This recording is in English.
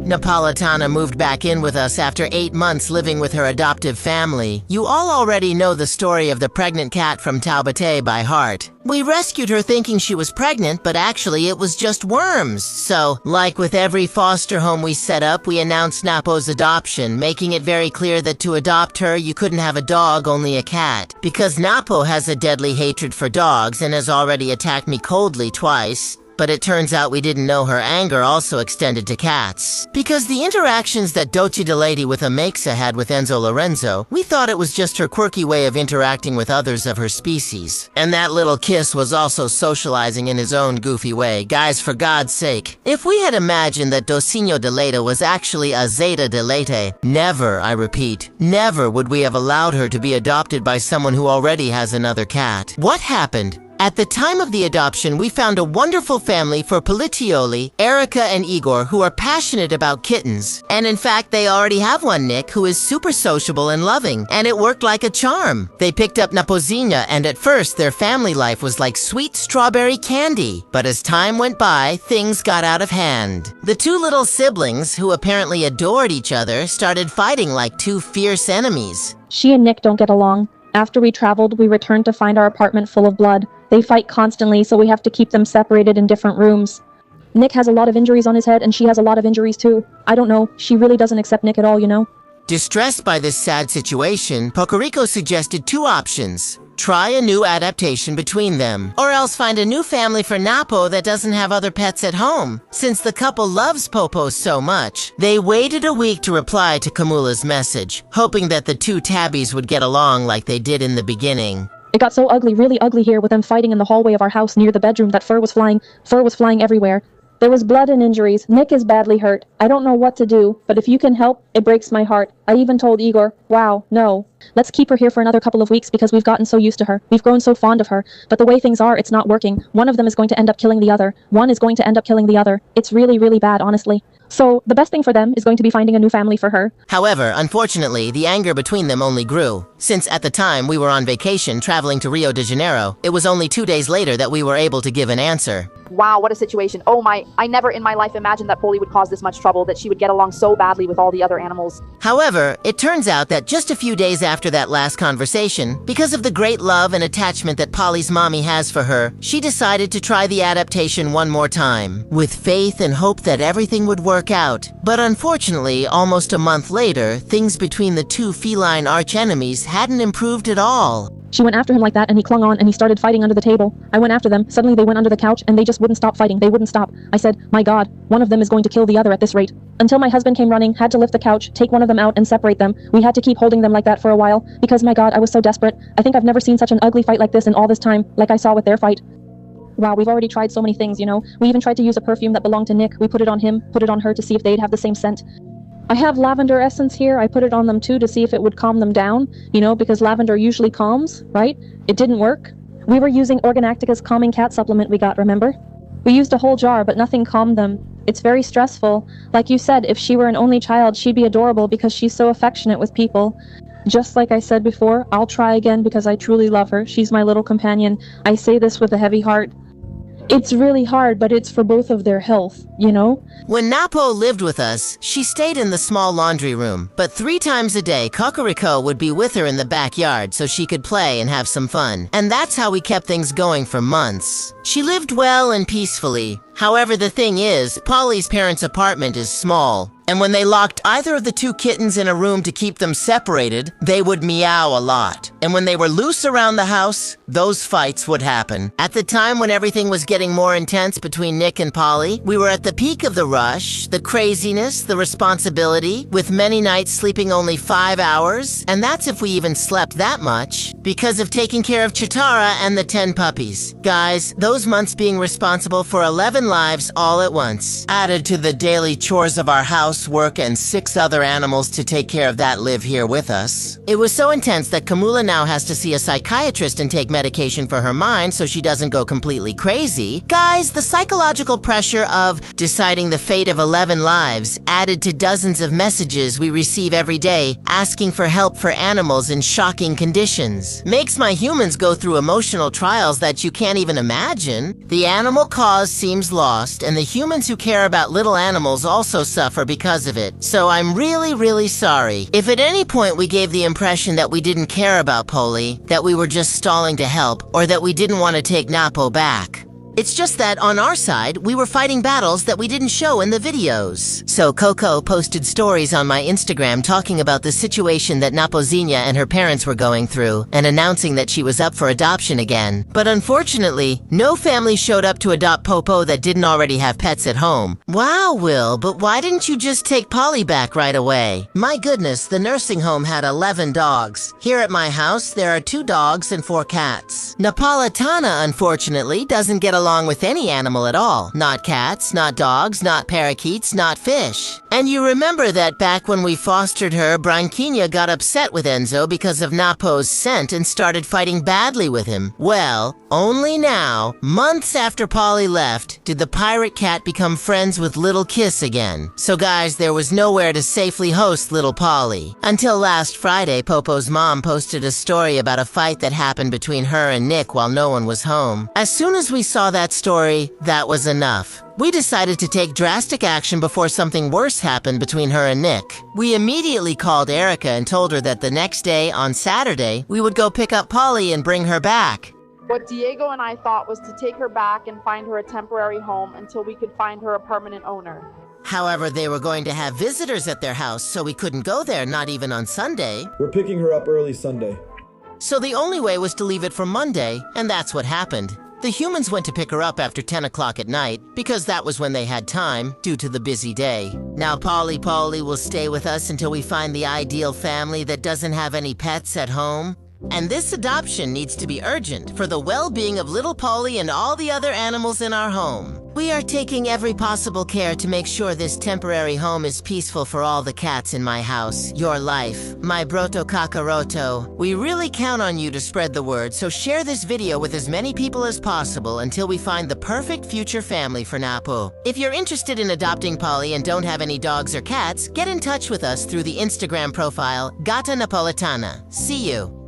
Napolitana moved back in with us after 8 months living with her adoptive family. You all already know the story of the pregnant cat from Taubaté by heart. We rescued her thinking she was pregnant, but actually it was just worms. So, like with every foster home we set up, we announced Napo's adoption, making it very clear that to adopt her, you couldn't have a dog, only a cat. Because Napo has a deadly hatred for dogs and has already attacked me coldly twice. But it turns out we didn't know her anger also extended to cats. Because the interactions that Doce de Lady with Amexa had with Enzo Lorenzo, we thought it was just her quirky way of interacting with others of her species. And that little kiss was also socializing in his own goofy way. Guys, for God's sake, if we had imagined that Docinho de Leda was actually a Zeta de Leite, never, I repeat, never would we have allowed her to be adopted by someone who already has another cat. What happened? At the time of the adoption, we found a wonderful family for Politioli, Erica and Igor, who are passionate about kittens. And in fact, they already have one, Nick, who is super sociable and loving, and it worked like a charm. They picked up Napozinha, and at first, their family life was like sweet strawberry candy. But as time went by, things got out of hand. The two little siblings, who apparently adored each other, started fighting like two fierce enemies. She and Nick don't get along. After we traveled, we returned to find our apartment full of blood. They fight constantly, so we have to keep them separated in different rooms. Nick has a lot of injuries on his head, and she has a lot of injuries too. I don't know, she really doesn't accept Nick at all, you know? Distressed by this sad situation, Pocorico suggested two options. Try a new adaptation between them, or else find a new family for Napo that doesn't have other pets at home. Since the couple loves Popo so much, they waited a week to reply to Camula's message, hoping that the two tabbies would get along like they did in the beginning. It got so ugly, really ugly here with them fighting in the hallway of our house near the bedroom that fur was flying everywhere. There was blood and injuries. Nick is badly hurt. I don't know what to do, but if you can help, it breaks my heart. I even told Igor, wow, no. Let's keep her here for another couple of weeks because we've gotten so used to her. We've grown so fond of her. But the way things are, it's not working. One of them is going to end up killing the other. One is going to end up killing the other. It's really, really bad, honestly. So, the best thing for them is going to be finding a new family for her. However, unfortunately, the anger between them only grew. Since at the time we were on vacation traveling to Rio de Janeiro, it was only 2 days later that we were able to give an answer. Wow, what a situation. Oh my, I never in my life imagined that Polly would cause this much trouble, that she would get along so badly with all the other animals. However, it turns out that just a few days after that last conversation, because of the great love and attachment that Polly's mommy has for her, she decided to try the adaptation one more time, with faith and hope that everything would work out. But unfortunately, almost a month later, things between the two feline archenemies hadn't improved at all. She went after him like that and he clung on and he started fighting under the table. I went after them. Suddenly they went under the couch and they just wouldn't stop fighting. They wouldn't stop. I said, my God, one of them is going to kill the other at this rate. Until my husband came running, had to lift the couch, take one of them out and separate them. We had to keep holding them like that for a while because my God, I was so desperate. I think I've never seen such an ugly fight like this in all this time, like I saw with their fight. Wow, we've already tried so many things, you know. We even tried to use a perfume that belonged to Nick. We put it on him, put it on her to see if they'd have the same scent. I have lavender essence here. I put it on them too to see if it would calm them down, you know, because lavender usually calms, right? It didn't work. We were using Organactica's calming cat supplement we got, remember? We used a whole jar, but nothing calmed them. It's very stressful. Like you said, if she were an only child, she'd be adorable because she's so affectionate with people. Just like I said before, I'll try again because I truly love her. She's my little companion. I say this with a heavy heart. It's really hard, but it's for both of their health, you know? When Napo lived with us, she stayed in the small laundry room, but 3 times a day, Cocorico would be with her in the backyard so she could play and have some fun. And that's how we kept things going for months. She lived well and peacefully. However, the thing is, Polly's parents' apartment is small. And when they locked either of the two kittens in a room to keep them separated, they would meow a lot. And when they were loose around the house, those fights would happen. At the time when everything was getting more intense between Nick and Polly, we were at the peak of the rush, the craziness, the responsibility, with many nights sleeping only 5 hours, and that's if we even slept that much, because of taking care of Chitara and the 10 puppies. Guys, those months being responsible for 11 lives all at once, added to the daily chores of our house, work, and 6 other animals to take care of that live here with us. It was so intense that Camula now has to see a psychiatrist and take medication for her mind so she doesn't go completely crazy. Guys, the psychological pressure of deciding the fate of 11 lives, added to dozens of messages we receive every day asking for help for animals in shocking conditions, makes my humans go through emotional trials that you can't even imagine. The animal cause seems lost, and the humans who care about little animals also suffer because of it. So I'm really sorry. If at any point we gave the impression that we didn't care about Polly, that we were just stalling to help, or that we didn't want to take Napo back. It's just that, on our side, we were fighting battles that we didn't show in the videos. So Coco posted stories on my Instagram talking about the situation that Napozinha and her parents were going through, and announcing that she was up for adoption again. But unfortunately, no family showed up to adopt Popo that didn't already have pets at home. Wow, Will, but why didn't you just take Polly back right away? My goodness, the nursing home had 11 dogs. Here at my house, there are 2 dogs and 4 cats. Napolitana, unfortunately, doesn't get along with any animal at all. Not cats, not dogs, not parakeets, not fish. And you remember that back when we fostered her, Branquinha got upset with Enzo because of Napo's scent and started fighting badly with him. Well, only now, months after Polly left, did the pirate cat become friends with Little Kiss again. So guys, there was nowhere to safely host little Polly. Until last Friday, Popo's mom posted a story about a fight that happened between her and Nick while no one was home. As soon as we saw that story, that was enough. We decided to take drastic action before something worse happened between her and Nick. We immediately called Erica and told her that the next day, on Saturday, we would go pick up Polly and bring her back. What Diego and I thought was to take her back and find her a temporary home until we could find her a permanent owner. However, they were going to have visitors at their house, so we couldn't go there, not even on Sunday. We're picking her up early Sunday. So the only way was to leave it for Monday, and that's what happened. The humans went to pick her up after 10 o'clock at night, because that was when they had time, due to the busy day. Now Polly will stay with us until we find the ideal family that doesn't have any pets at home. And this adoption needs to be urgent for the well-being of little Polly and all the other animals in our home. We are taking every possible care to make sure this temporary home is peaceful for all the cats in my house, your life, my broto kakaroto. We really count on you to spread the word, so share this video with as many people as possible until we find the perfect future family for Napo. If you're interested in adopting Polly and don't have any dogs or cats, get in touch with us through the Instagram profile Gata Napolitana. See you!